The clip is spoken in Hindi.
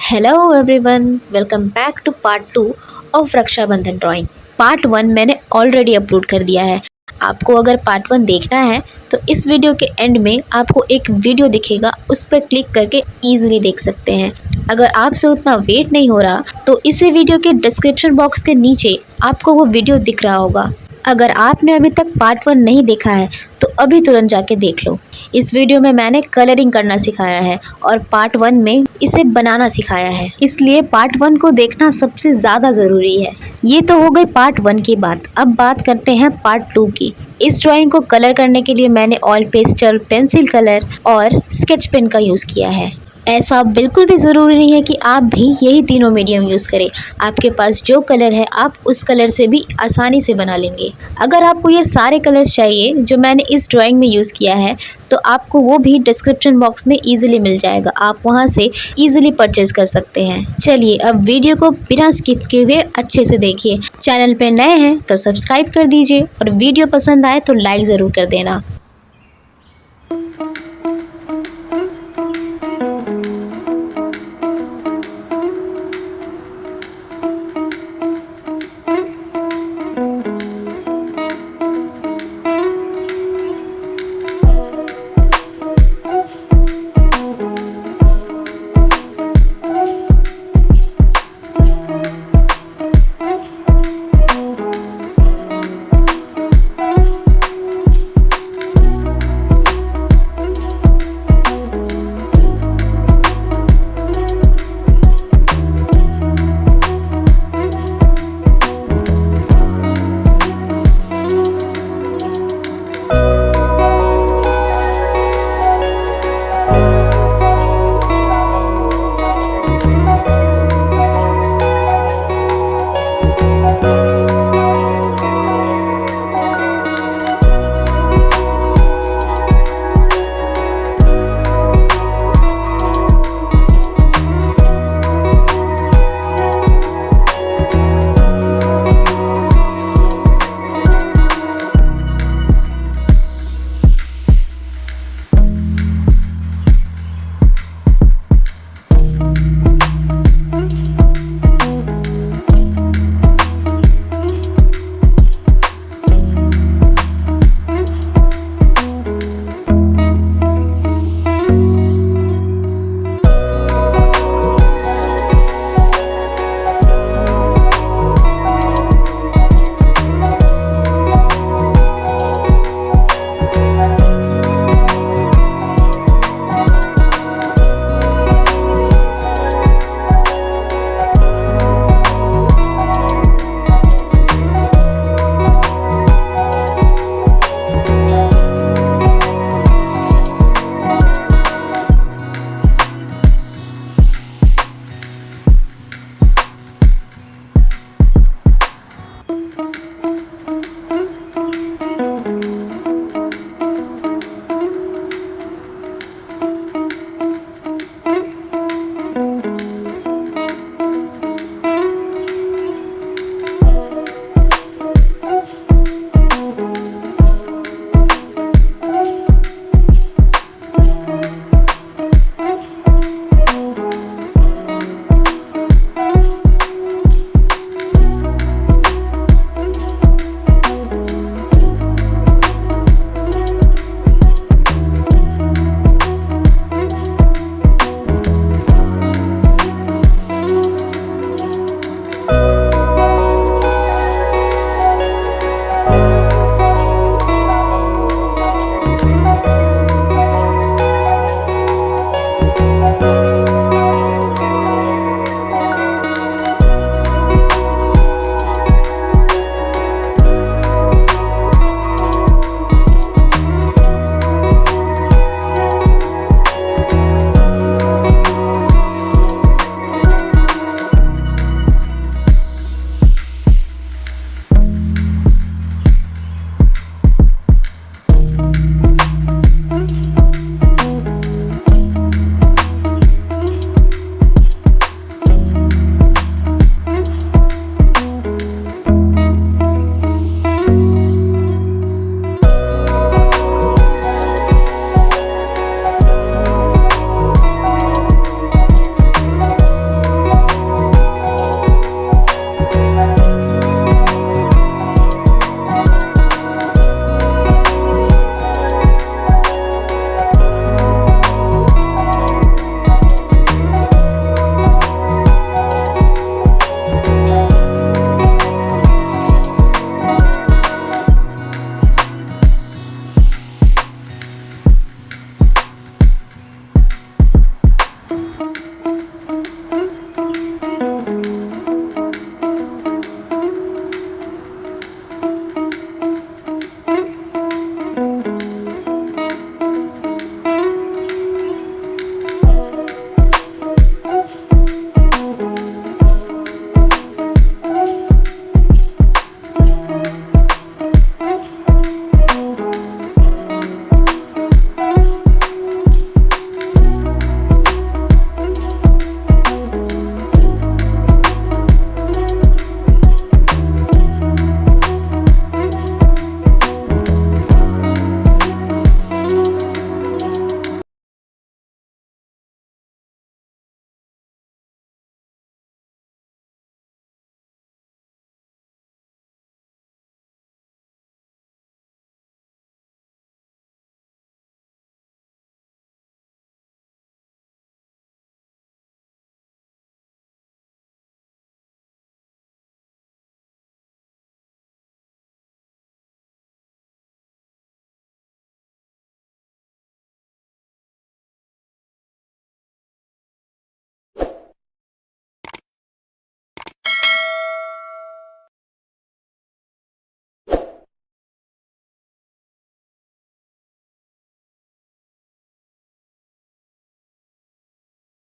Hello everyone, welcome back to part 2 of Raksha Bandhan drawing. Part 1 मैंने ऑलरेडी अपलोड कर दिया है। आपको अगर पार्ट 1 देखना है तो इस वीडियो के एंड में आपको एक वीडियो दिखेगा, उस पर क्लिक करके ईजिली देख सकते हैं। अगर आपसे उतना वेट नहीं हो रहा तो इसी वीडियो के डिस्क्रिप्शन बॉक्स के नीचे आपको वो वीडियो दिख रहा होगा। अगर आपने अभी तक पार्ट 1 नहीं देखा है तो अभी तुरंत जाके देख लो। इस वीडियो में मैंने कलरिंग करना सिखाया है और पार्ट 1 में इसे बनाना सिखाया है, इसलिए पार्ट 1 को देखना सबसे ज़्यादा ज़रूरी है। ये तो हो गई पार्ट 1 की बात। अब बात करते हैं पार्ट 2 की। इस ड्राइंग को कलर करने के लिए मैंने ऑयल पेस्टल, पेंसिल कलर और स्केच पेन का यूज़ किया है। ऐसा बिल्कुल भी ज़रूरी नहीं है कि आप भी यही तीनों मीडियम यूज़ करें। आपके पास जो कलर है आप उस कलर से भी आसानी से बना लेंगे। अगर आपको ये सारे कलर्स चाहिए जो मैंने इस ड्राइंग में यूज़ किया है तो आपको वो भी डिस्क्रिप्शन बॉक्स में ईजिली मिल जाएगा। आप वहाँ से ईजिली परचेज़ कर सकते हैं। चलिए अब वीडियो को बिना स्किप किए हुए अच्छे से देखिए। चैनल पर नए हैं तो सब्सक्राइब कर दीजिए और वीडियो पसंद आए तो लाइक ज़रूर कर देना।